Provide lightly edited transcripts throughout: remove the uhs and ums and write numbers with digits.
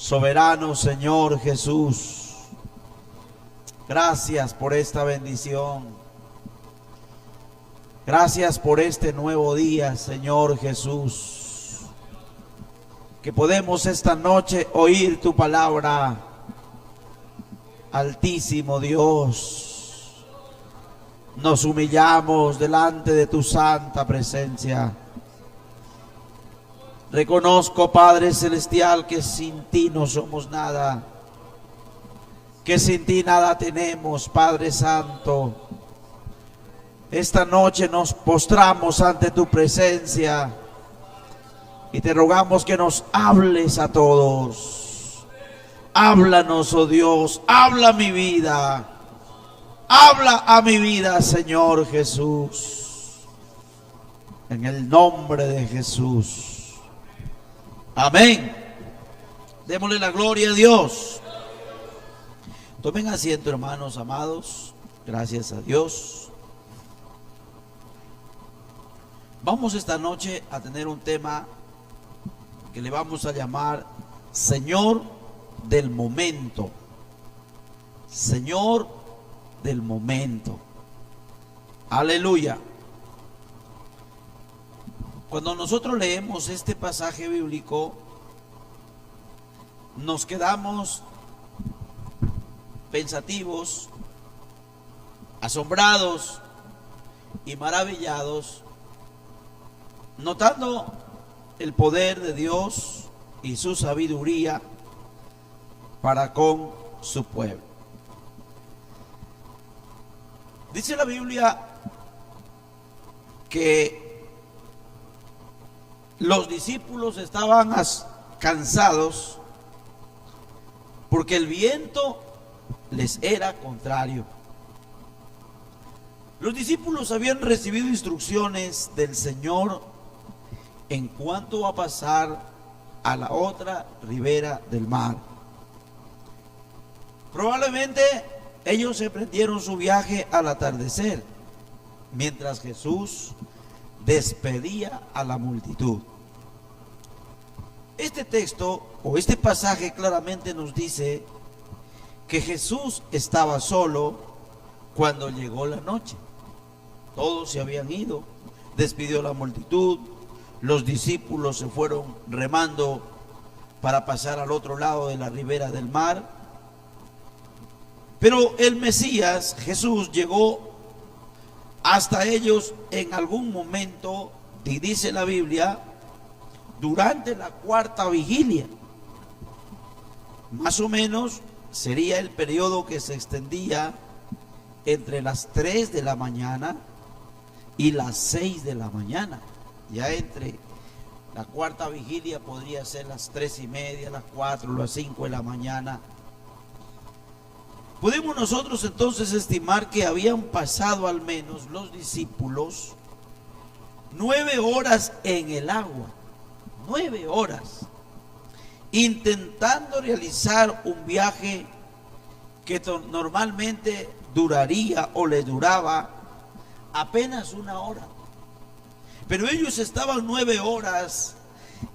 Soberano Señor Jesús, gracias por esta bendición. Gracias por este nuevo día, Señor Jesús, que podemos esta noche oír tu palabra. Altísimo Dios, nos humillamos delante de tu santa presencia. Reconozco, Padre Celestial, que sin ti no somos nada, que sin ti nada tenemos, Padre Santo. Esta noche nos postramos ante tu presencia y te rogamos que nos hables a todos. Háblanos, oh Dios, habla mi vida, habla a mi vida, Señor Jesús, en el nombre de Jesús. Amén. Démosle la gloria a Dios. Tomen asiento, hermanos amados. Gracias a Dios. Vamos esta noche a tener un tema que le vamos a llamar Señor del momento. Señor del momento. Aleluya. Cuando nosotros leemos este pasaje bíblico, nos quedamos pensativos, asombrados y maravillados, notando el poder de Dios y su sabiduría para con su pueblo. Dice la Biblia que los discípulos estaban cansados porque el viento les era contrario. Los discípulos habían recibido instrucciones del Señor en cuanto a pasar a la otra ribera del mar. Probablemente ellos emprendieron su viaje al atardecer, mientras Jesús despedía a la multitud. Este texto o este pasaje claramente nos dice que Jesús estaba solo cuando llegó la noche. Todos se habían ido, despidió a la multitud, los discípulos se fueron remando para pasar al otro lado de la ribera del mar. Pero el Mesías, Jesús, llegó hasta ellos en algún momento, y dice la Biblia, durante la cuarta vigilia. Más o menos sería el periodo que se extendía entre las 3 de la mañana y las 6 de la mañana. Ya entre la cuarta vigilia podría ser las 3:30, las 4, las 5 de la mañana. Podemos nosotros entonces estimar que habían pasado al menos los discípulos 9 horas en el agua, 9 horas, intentando realizar un viaje que normalmente duraría o le duraba apenas 1 hora. Pero ellos estaban 9 horas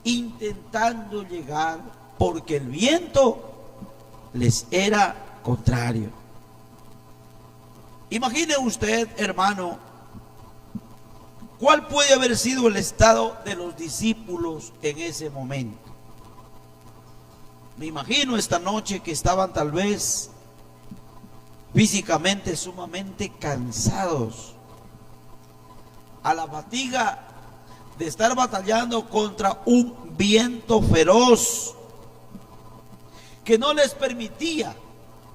intentando llegar porque el viento les era contrario. Imagine usted, hermano, ¿cuál puede haber sido el estado de los discípulos en ese momento? Me imagino esta noche que estaban tal vez físicamente sumamente cansados, a la fatiga de estar batallando contra un viento feroz que no les permitía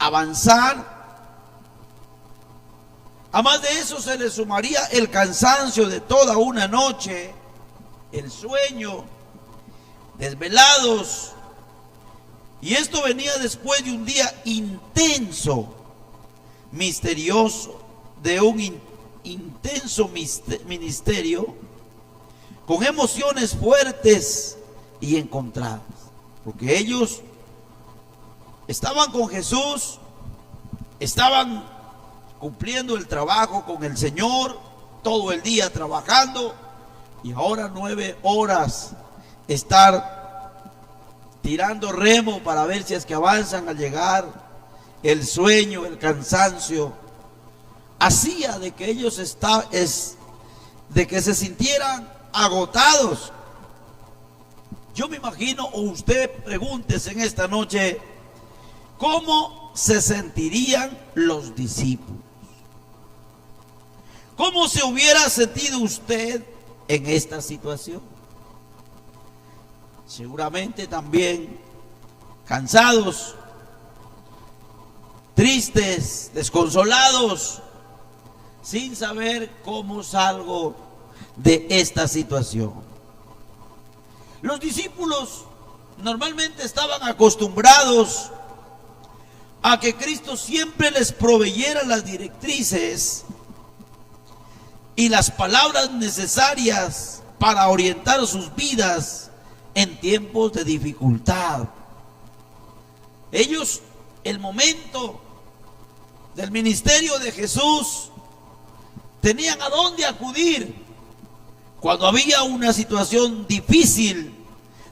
avanzar. Además de eso se le sumaría el cansancio de toda una noche, el sueño, desvelados. Y esto venía después de un día intenso, misterioso, de un intenso ministerio, con emociones fuertes y encontradas. Porque ellos estaban con Jesús, estaban cumpliendo el trabajo con el Señor, todo el día trabajando, y ahora 9 horas estar tirando remo para ver si es que avanzan a llegar. El sueño, el cansancio, hacía de que ellos de que se sintieran agotados. Yo me imagino, o usted pregúntese en esta noche, ¿cómo se sentirían los discípulos? ¿Cómo se hubiera sentido usted en esta situación? Seguramente también cansados, tristes, desconsolados, sin saber cómo salgo de esta situación. Los discípulos normalmente estaban acostumbrados a que Cristo siempre les proveyera las directrices y las palabras necesarias para orientar sus vidas en tiempos de dificultad. Ellos, el momento del ministerio de Jesús, tenían a dónde acudir cuando había una situación difícil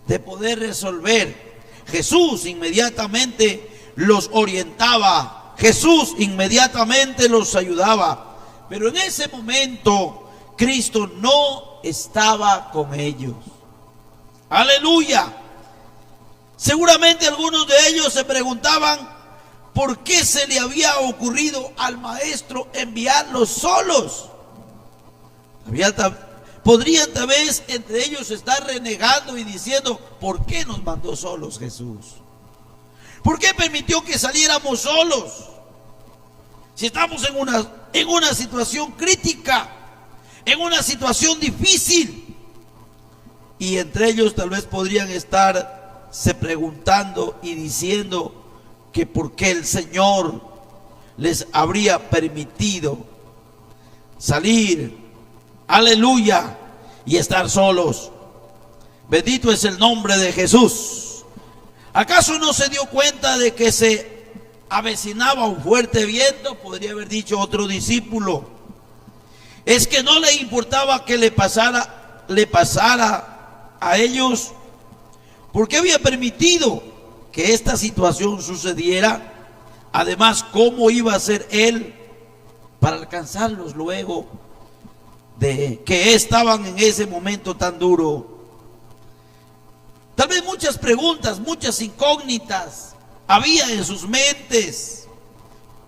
de poder resolver. Jesús inmediatamente los orientaba, Jesús inmediatamente los ayudaba. Pero en ese momento Cristo no estaba con ellos. Aleluya. Seguramente algunos de ellos se preguntaban por qué se le había ocurrido al maestro enviarlos solos. Podrían tal vez entre ellos estar renegando y diciendo: ¿por qué nos mandó solos Jesús? ¿Por qué permitió que saliéramos solos? Si estamos en una situación crítica, en una situación difícil. Y entre ellos tal vez podrían estarse preguntando y diciendo que por qué el Señor les habría permitido salir, aleluya, y estar solos. Bendito es el nombre de Jesús. ¿Acaso no se dio cuenta de que se avecinaba un fuerte viento? Podría haber dicho otro discípulo. Es que no le importaba que le pasara a ellos, porque había permitido que esta situación sucediera. Además, ¿cómo iba a ser Él para alcanzarlos luego de que estaban en ese momento tan duro? Tal vez muchas preguntas, muchas incógnitas había en sus mentes.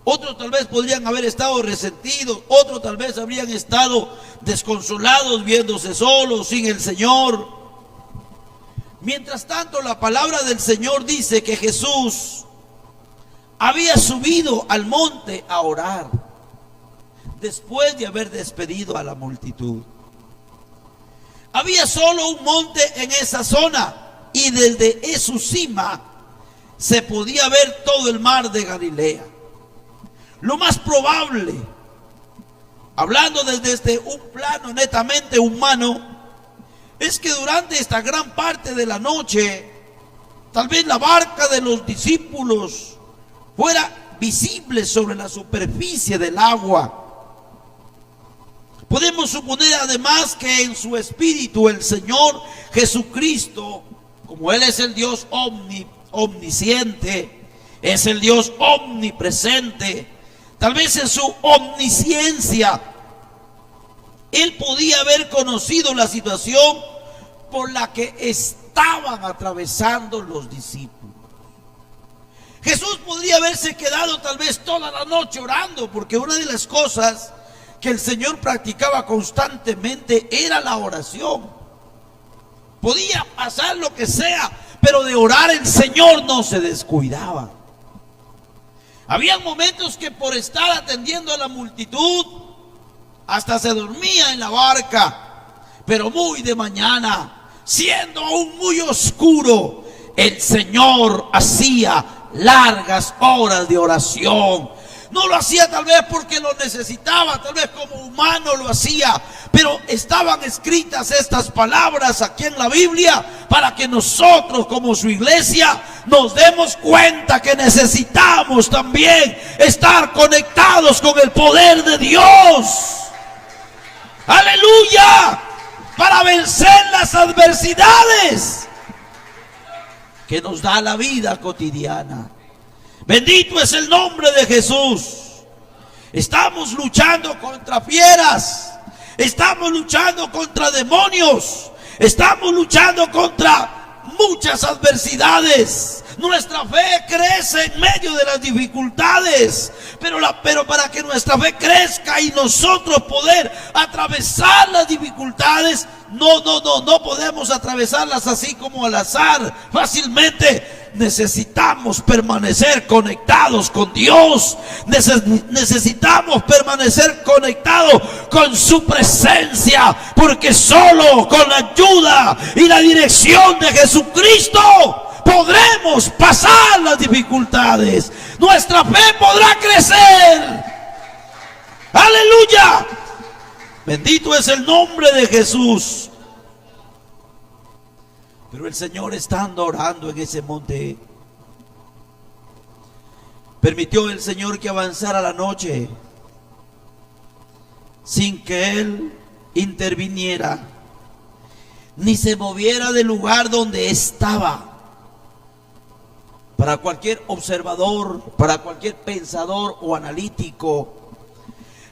Otros tal vez podrían haber estado resentidos, otros tal vez habrían estado desconsolados, viéndose solos, sin el Señor. Mientras tanto, la palabra del Señor dice que Jesús había subido al monte a orar, después de haber despedido a la multitud. Había solo un monte en esa zona, y desde su cima se podía ver todo el mar de Galilea. Lo más probable, hablando desde un plano netamente humano, es que durante esta gran parte de la noche, tal vez la barca de los discípulos fuera visible sobre la superficie del agua. Podemos suponer además que en su espíritu el Señor Jesucristo, como Él es el Dios omnisciente, es el Dios omnipresente, tal vez en su omnisciencia Él podía haber conocido la situación por la que estaban atravesando los discípulos. Jesús podría haberse quedado tal vez toda la noche orando, porque una de las cosas que el Señor practicaba constantemente era la oración. Podía pasar lo que sea, pero de orar el Señor no se descuidaba. Había momentos que por estar atendiendo a la multitud hasta se dormía en la barca, pero muy de mañana, siendo aún muy oscuro, el Señor hacía largas horas de oración. No lo hacía tal vez porque lo necesitaba, tal vez como humano lo hacía, pero estaban escritas estas palabras aquí en la Biblia para que nosotros como su iglesia nos demos cuenta que necesitamos también estar conectados con el poder de Dios. ¡Aleluya! Para vencer las adversidades que nos da la vida cotidiana. Bendito es el nombre de Jesús. Estamos luchando contra fieras, estamos luchando contra demonios, estamos luchando contra muchas adversidades. Nuestra fe crece en medio de las dificultades, pero para que nuestra fe crezca y nosotros poder atravesar las dificultades, no podemos atravesarlas así como al azar, fácilmente. Necesitamos permanecer conectados con Dios. Necesitamos permanecer conectados con su presencia, porque solo con la ayuda y la dirección de Jesucristo podremos pasar las dificultades. Nuestra fe podrá crecer. Aleluya. Bendito es el nombre de Jesús. Pero el Señor, estando orando en ese monte, permitió el Señor que avanzara la noche sin que Él interviniera ni se moviera del lugar donde estaba. Para cualquier observador, para cualquier pensador o analítico,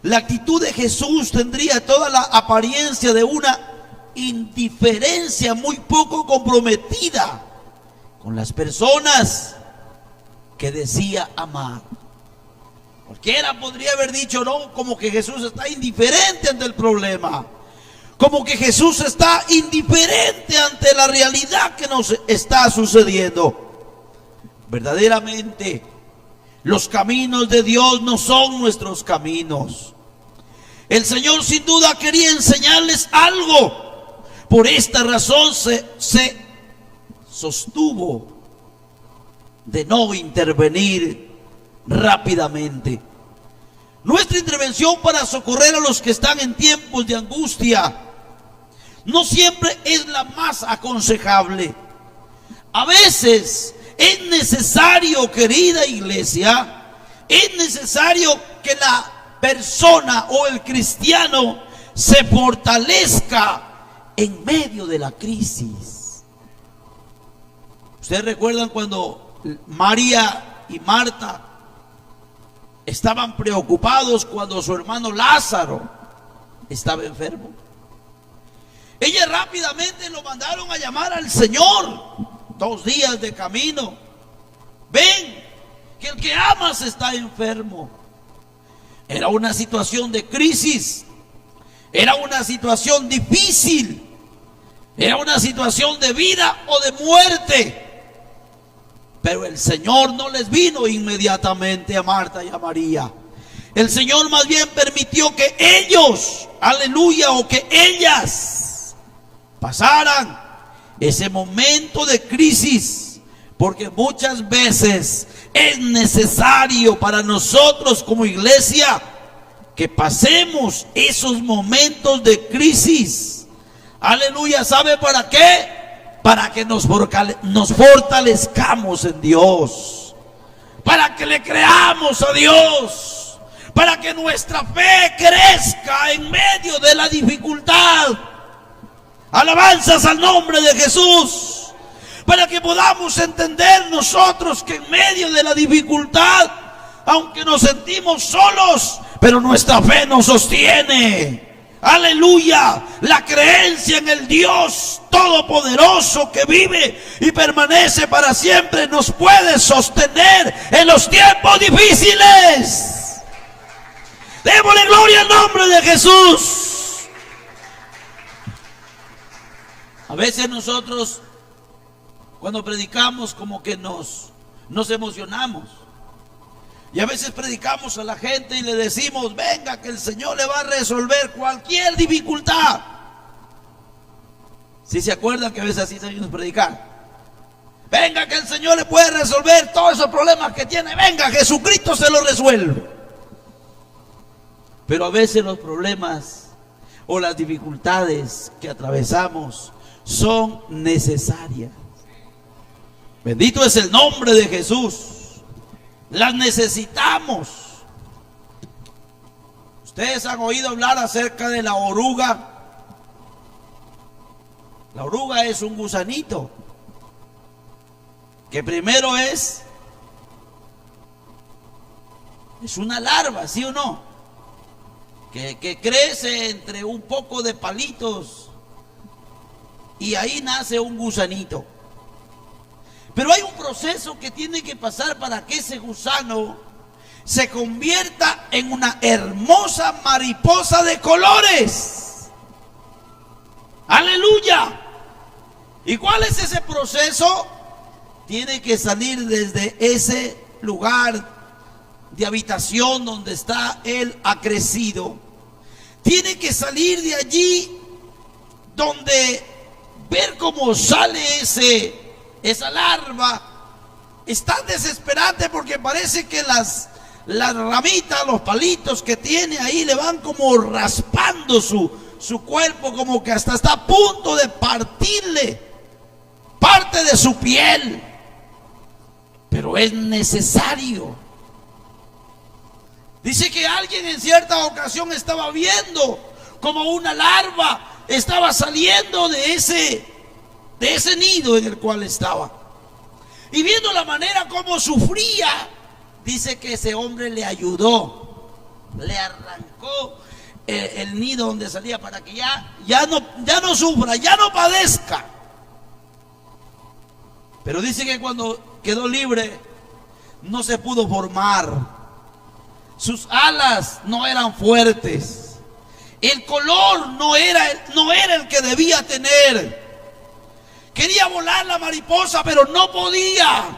la actitud de Jesús tendría toda la apariencia de una indiferencia muy poco comprometida con las personas que decía amar. Cualquiera podría haber dicho, no, como que Jesús está indiferente ante el problema, como que Jesús está indiferente ante la realidad que nos está sucediendo. Verdaderamente, los caminos de Dios no son nuestros caminos. El Señor sin duda quería enseñarles algo. Por esta razón se sostuvo de no intervenir rápidamente. Nuestra intervención para socorrer a los que están en tiempos de angustia no siempre es la más aconsejable. A veces es necesario, querida iglesia, es necesario que la persona o el cristiano se fortalezca en medio de la crisis. Ustedes recuerdan cuando María y Marta estaban preocupados cuando su hermano Lázaro estaba enfermo. Ellas rápidamente lo mandaron a llamar al Señor. 2 días de camino. Ven, que el que amas está enfermo. Era una situación de crisis. Era una situación difícil. Era una situación de vida o de muerte. Pero el Señor no les vino inmediatamente a Marta y a María. El Señor más bien permitió que ellos, aleluya, o que ellas pasaran ese momento de crisis, porque muchas veces es necesario para nosotros como iglesia que pasemos esos momentos de crisis. Aleluya, ¿sabe para qué? Para que nos fortalezcamos en Dios, para que le creamos a Dios, para que nuestra fe crezca en medio de la dificultad. Alabanzas al nombre de Jesús. Para que podamos entender nosotros que en medio de la dificultad, aunque nos sentimos solos, pero nuestra fe nos sostiene. Aleluya, la creencia en el Dios Todopoderoso que vive y permanece para siempre nos puede sostener en los tiempos difíciles. Démosle gloria al nombre de Jesús. A veces nosotros cuando predicamos como que nos emocionamos. Y a veces predicamos a la gente y le decimos, venga que el Señor le va a resolver cualquier dificultad. ¿Sí se acuerdan que a veces así salimos a predicar? Venga que el Señor le puede resolver todos esos problemas que tiene. Venga, Jesucristo se los resuelve. Pero a veces los problemas o las dificultades que atravesamos son necesarias. Bendito es el nombre de Jesús. Las necesitamos. Ustedes han oído hablar acerca de la oruga. La oruga es un gusanito. que primero es una larva, ¿sí o no? Que crece entre un poco de palitos y ahí nace un gusanito. Pero hay un proceso que tiene que pasar para que ese gusano se convierta en una hermosa mariposa de colores. ¡Aleluya! ¿Y cuál es ese proceso? Tiene que salir desde ese lugar de habitación donde está él acrecido. Tiene que salir de allí donde ver cómo sale esa larva. Es tan desesperante porque parece que las ramitas, los palitos que tiene ahí le van como raspando su cuerpo, como que hasta está a punto de partirle parte de su piel. Pero es necesario. Dice que alguien en cierta ocasión estaba viendo como una larva estaba saliendo de ese nido en el cual estaba. Y viendo la manera como sufría, dice que ese hombre le ayudó, le arrancó el nido donde salía para que ya no sufra, ya no padezca. Pero dice que cuando quedó libre no se pudo formar. Sus alas no eran fuertes. El color no era el que debía tener. Quería volar la mariposa, pero no podía.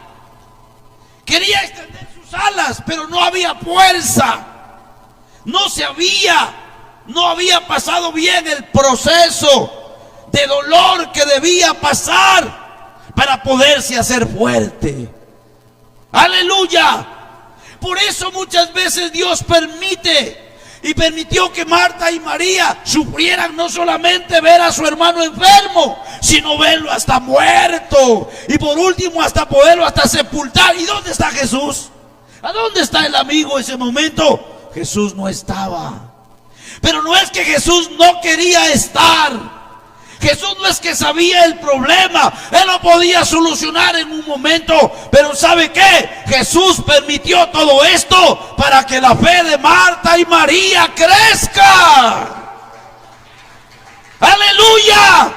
Quería extender sus alas, pero no había fuerza. No había pasado bien el proceso de dolor que debía pasar para poderse hacer fuerte. ¡Aleluya! Por eso muchas veces Dios permitió que Marta y María sufrieran no solamente ver a su hermano enfermo, sino verlo hasta muerto. Y por último hasta poderlo hasta sepultar. ¿Y dónde está Jesús? ¿A dónde está el amigo en ese momento? Jesús no estaba. Pero no es que Jesús no quería estar. Jesús no es que sabía el problema, Él lo podía solucionar en un momento, pero ¿sabe qué? Jesús permitió todo esto para que la fe de Marta y María crezca. ¡Aleluya!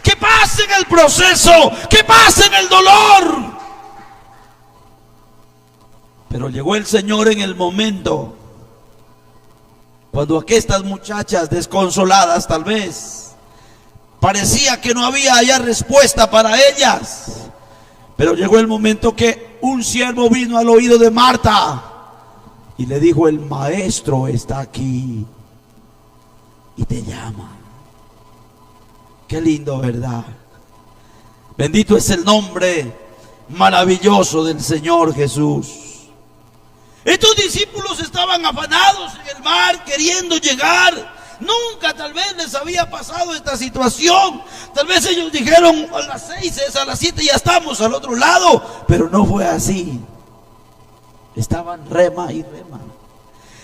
Que pase en el proceso, que pase en el dolor. Pero llegó el Señor en el momento cuando aquestas muchachas desconsoladas tal vez parecía que no había ya respuesta para ellas. Pero llegó el momento que un siervo vino al oído de Marta y le dijo: el maestro está aquí y te llama. Qué lindo, ¿verdad? Bendito es el nombre maravilloso del Señor Jesús. Estos discípulos estaban afanados en el mar queriendo llegar. Nunca tal vez les había pasado esta situación. Tal vez ellos dijeron: a las 6, a las 7 ya estamos al otro lado. Pero no fue así. Estaban rema y rema.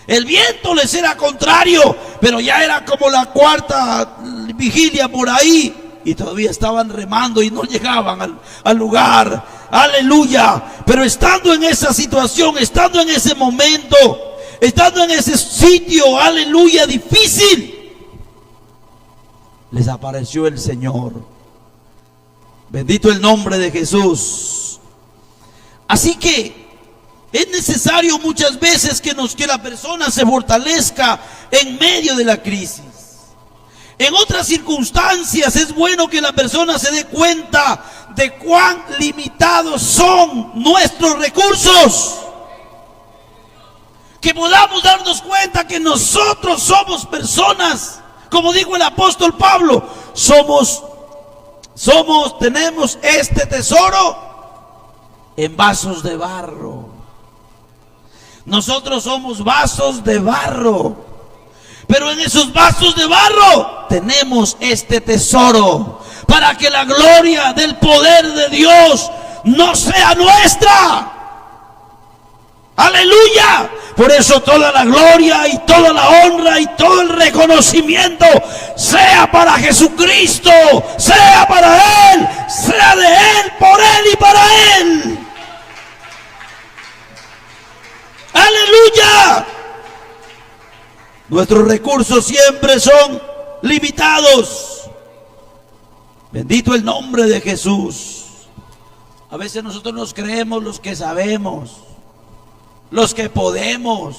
El viento les era contrario, pero ya era como la cuarta vigilia por ahí y todavía estaban remando y no llegaban al lugar. Aleluya. Pero estando en esa situación, estando en ese momento, estando en ese sitio, aleluya, difícil, les apareció el Señor. Bendito el nombre de Jesús. Así que es necesario muchas veces que la persona se fortalezca en medio de la crisis. En otras circunstancias es bueno que la persona se dé cuenta de cuán limitados son nuestros recursos. Que podamos darnos cuenta que nosotros somos personas, como dijo el apóstol Pablo, tenemos este tesoro en vasos de barro. Nosotros somos vasos de barro, pero en esos vasos de barro tenemos este tesoro para que la gloria del poder de Dios no sea nuestra. Aleluya. Por eso toda la gloria y toda la honra y todo el reconocimiento sea para Jesucristo, sea para Él, sea de Él, por Él y para Él. ¡Aleluya! Nuestros recursos siempre son limitados. Bendito el nombre de Jesús. A veces nosotros nos creemos los que sabemos, los que podemos.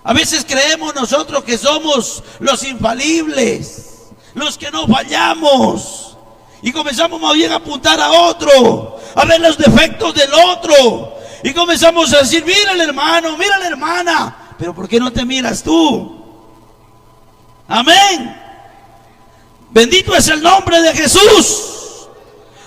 A veces creemos nosotros que somos los infalibles, los que no fallamos. Y comenzamos más bien a apuntar a otro, a ver los defectos del otro. Y comenzamos a decir, mira el hermano, mira la hermana. Pero ¿por qué no te miras tú? Amén. Bendito es el nombre de Jesús.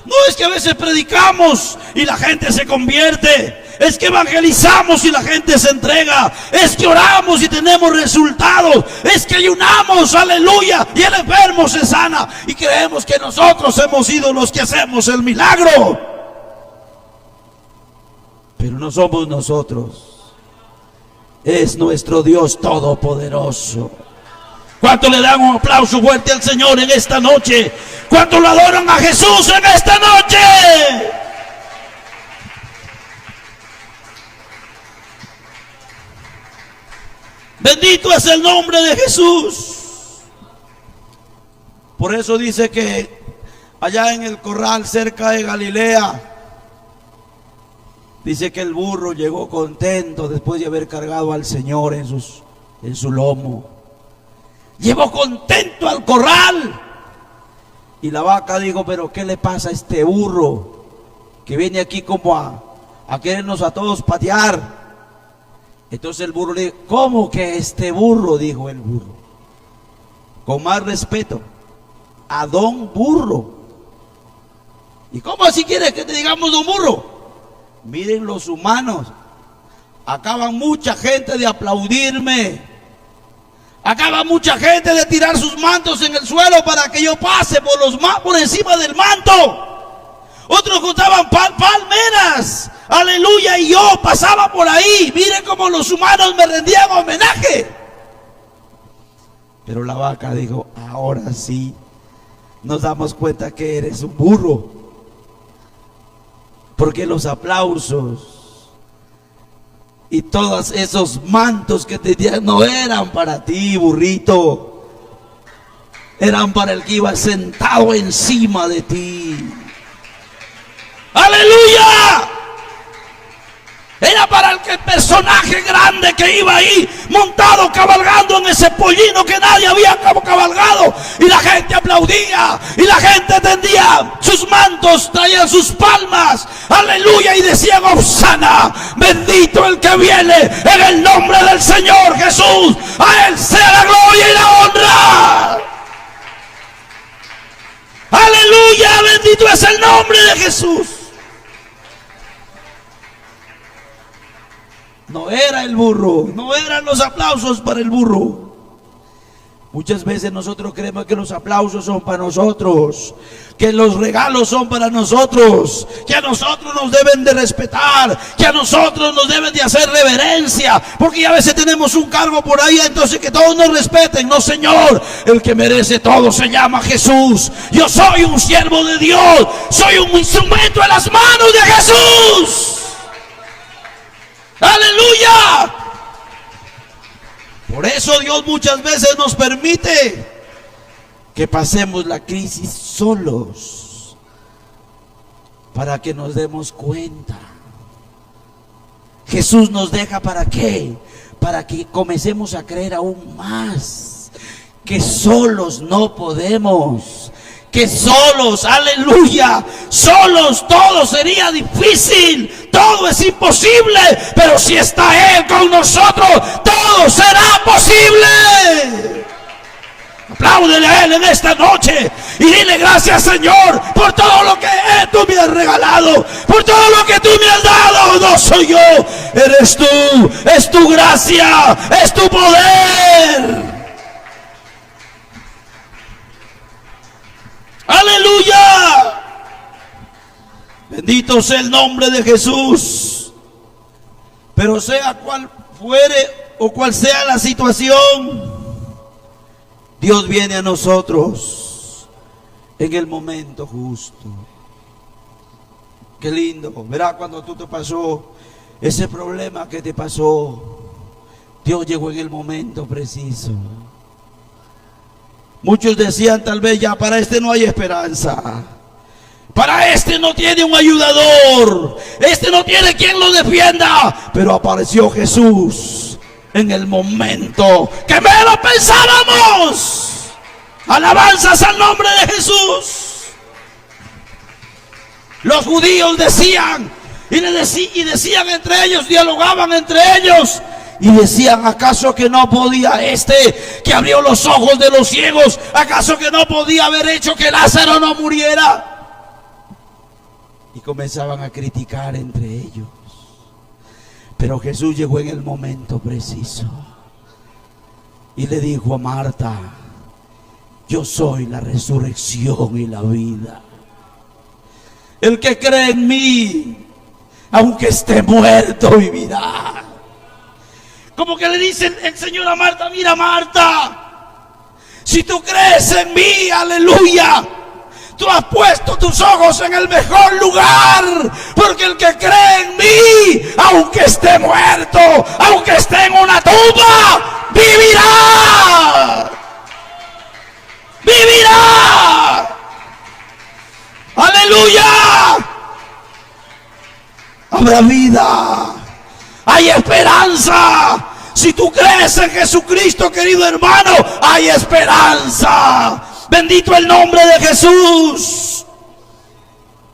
No es que a veces predicamos y la gente se convierte. Es que evangelizamos y la gente se entrega. Es que oramos y tenemos resultados. Es que ayunamos, aleluya, y el enfermo se sana. Y creemos que nosotros hemos sido los que hacemos el milagro. Pero no somos nosotros. Es nuestro Dios todopoderoso. ¿Cuánto le dan un aplauso fuerte al Señor en esta noche? ¿Cuánto lo adoran a Jesús en esta noche? Bendito es el nombre de Jesús. Por eso dice que allá en el corral cerca de Galilea, dice que el burro llegó contento después de haber cargado al Señor en su lomo. Llegó contento al corral. Y la vaca dijo, pero ¿qué le pasa a este burro que viene aquí como a querernos a todos patear? Entonces el burro le dijo, ¿cómo que este burro? Dijo el burro, con más respeto, a don burro. ¿Y cómo así quieres que te digamos don burro? Miren los humanos, acaban mucha gente de aplaudirme, acaba mucha gente de tirar sus mantos en el suelo para que yo pase por encima del manto. Otros juntaban palmeras, aleluya, y yo pasaba por ahí. Miren cómo los humanos me rendían homenaje. Pero la vaca dijo, ahora sí nos damos cuenta que eres un burro, porque los aplausos y todos esos mantos que te dieron no eran para ti, burrito, eran para el que iba sentado encima de ti. ¡Aleluya! Era para el personaje grande que iba ahí montado, cabalgando en ese pollino que nadie había cabalgado. Y la gente aplaudía, y la gente tendía sus mantos, traían sus palmas, aleluya, y decían, Hosana, bendito el que viene en el nombre del Señor Jesús. A Él sea la gloria y la honra. Aleluya, bendito es el nombre de Jesús. No era el burro, no eran los aplausos para el burro. Muchas veces nosotros creemos que los aplausos son para nosotros, que los regalos son para nosotros, que a nosotros nos deben de respetar, que a nosotros nos deben de hacer reverencia, porque a veces tenemos un cargo por ahí, entonces que todos nos respeten. No, Señor, el que merece todo se llama Jesús. Yo soy un siervo de Dios, soy un instrumento en las manos de Jesús. ¡Aleluya! Por eso Dios muchas veces nos permite que pasemos la crisis solos, para que nos demos cuenta. Jesús nos deja ¿para qué? Para que comencemos a creer aún más que solos no podemos, que solos, aleluya, solos todo sería difícil, todo es imposible, pero si está Él con nosotros, todo será posible. Apláudele a Él en esta noche y dile gracias, Señor, por todo lo que tú me has regalado, por todo lo que tú me has dado. No soy yo, eres tú, es tu gracia, es tu poder. ¡Aleluya! Bendito sea el nombre de Jesús. Pero sea cual fuere o cual sea la situación, Dios viene a nosotros en el momento justo. Qué lindo, verá, cuando tú te pasó ese problema que te pasó, Dios llegó en el momento preciso. Muchos decían tal vez, ya para este no hay esperanza, para este no tiene un ayudador, este no tiene quien lo defienda, pero apareció Jesús en el momento que menos pensábamos. Alabanzas al nombre de Jesús. Los judíos decían y decían entre ellos, dialogaban entre ellos y decían, ¿acaso que no podía este que abrió los ojos de los ciegos, acaso que no podía haber hecho que Lázaro no muriera? Y comenzaban a criticar entre ellos. Pero Jesús llegó en el momento preciso y le dijo a Marta, yo soy la resurrección y la vida. El que cree en mí, aunque esté muerto, vivirá. Como que le dice el Señor a Marta, mira Marta, si tú crees en mí, aleluya, tú has puesto tus ojos en el mejor lugar, porque el que cree en mí, aunque esté muerto, aunque esté en una tumba, vivirá. Vivirá. Aleluya. Habrá vida. Hay esperanza. Si tú crees en Jesucristo, querido hermano, hay esperanza. Bendito el nombre de Jesús.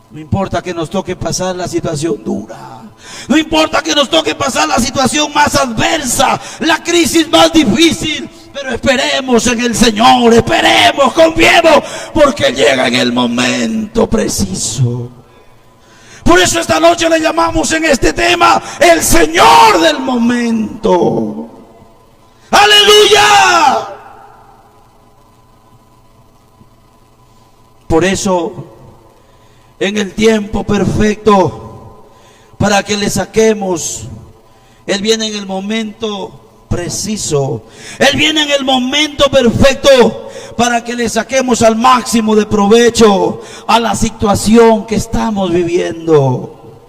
No importa que nos toque pasar la situación dura, no importa que nos toque pasar la situación más adversa, la crisis más difícil, pero esperemos en el Señor, esperemos, confiemos, porque llega en el momento preciso. Por eso esta noche le llamamos en este tema el Señor del momento. ¡Aleluya! Por eso, en el tiempo perfecto, para que le saquemos, Él viene en el momento preciso. Él viene en el momento perfecto para que le saquemos al máximo de provecho a la situación que estamos viviendo.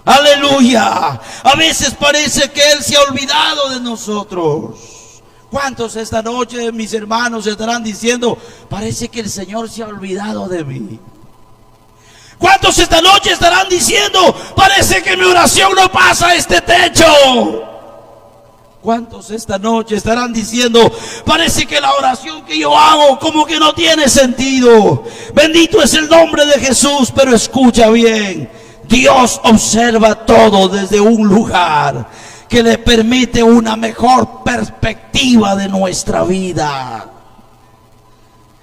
Aleluya. A veces parece que Él se ha olvidado de nosotros. ¿Cuántos esta noche, mis hermanos, estarán diciendo, parece que el Señor se ha olvidado de mí? ¿Cuántos esta noche estarán diciendo, parece que mi oración no pasa este techo? ¿Cuántos esta noche estarán diciendo, parece que la oración que yo hago como que no tiene sentido? Bendito es el nombre de Jesús, pero escucha bien, Dios observa todo desde un lugar que le permite una mejor perspectiva de nuestra vida.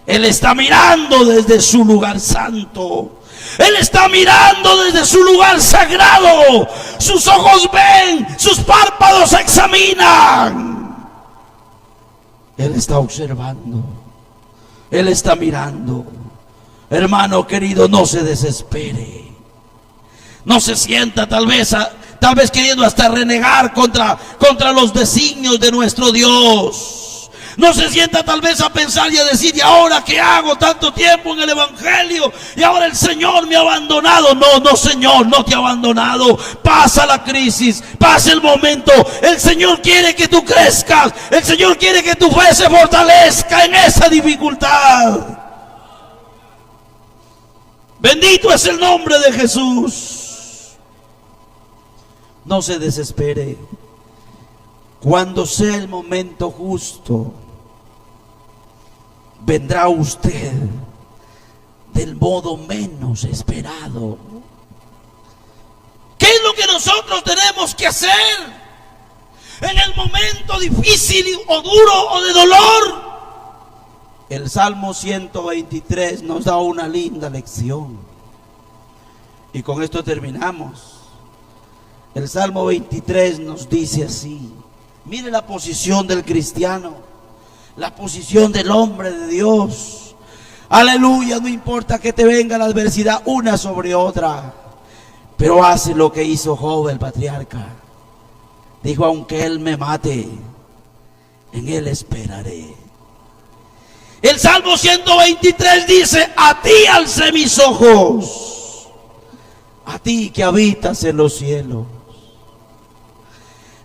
Él está mirando desde su lugar santo. Él está mirando desde su lugar sagrado. Sus ojos ven, sus párpados examinan. Él está observando. Él está mirando. Hermano querido, no se desespere. No se sienta tal vez queriendo hasta renegar contra los designios de nuestro Dios. No se sienta tal vez a pensar y a decir, ¿y ahora qué hago? Tanto tiempo en el Evangelio y ahora el Señor me ha abandonado. No, Señor, no te ha abandonado. Pasa la crisis, pasa el momento. El Señor quiere que tú crezcas. El Señor quiere que tu fe se fortalezca en esa dificultad. Bendito es el nombre de Jesús. No se desespere. Cuando sea el momento justo, vendrá usted del modo menos esperado. ¿Qué es lo que nosotros tenemos que hacer en el momento difícil o duro o de dolor? El Salmo 123 nos da una linda lección. Y con esto terminamos. El Salmo 23 nos dice así. Mire la posición del cristiano, la posición del hombre de Dios. Aleluya, no importa que te venga la adversidad una sobre otra, pero hace lo que hizo Job el patriarca. Dijo, aunque Él me mate, en Él esperaré. El Salmo 123 dice, a ti alcé mis ojos, a ti que habitas en los cielos.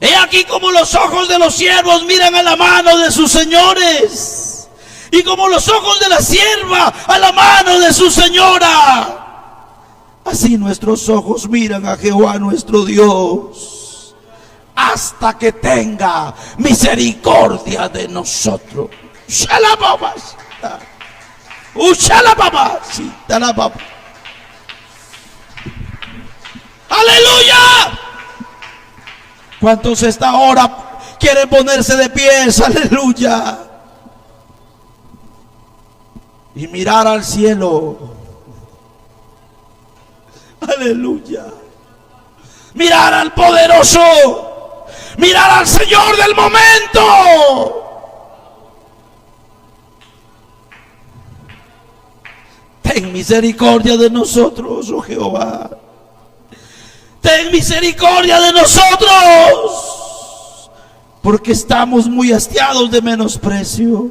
He aquí como los ojos de los siervos miran a la mano de sus señores, y como los ojos de la sierva a la mano de su señora, así nuestros ojos miran a Jehová nuestro Dios, hasta que tenga misericordia de nosotros. Aleluya. ¿Cuántos esta hora quieren ponerse de pies? Aleluya. Y mirar al cielo. Aleluya. Mirar al poderoso. Mirar al Señor del momento. Ten misericordia de nosotros, oh Jehová. Ten misericordia de nosotros, porque estamos muy hastiados de menosprecio.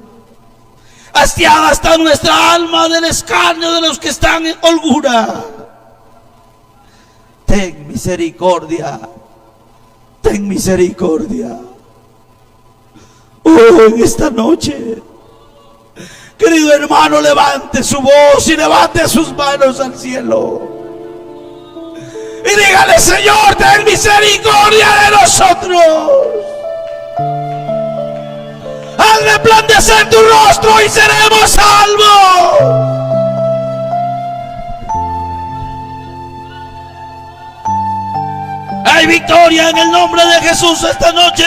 Hastiada está nuestra alma del escarnio de los que están en holgura. Ten misericordia, ten misericordia. Oh, en esta noche, querido hermano, levante su voz y levante sus manos al cielo. Y dígale, Señor, ten misericordia de nosotros. Haz resplandecer tu rostro y seremos salvos. Hay victoria en el nombre de Jesús esta noche.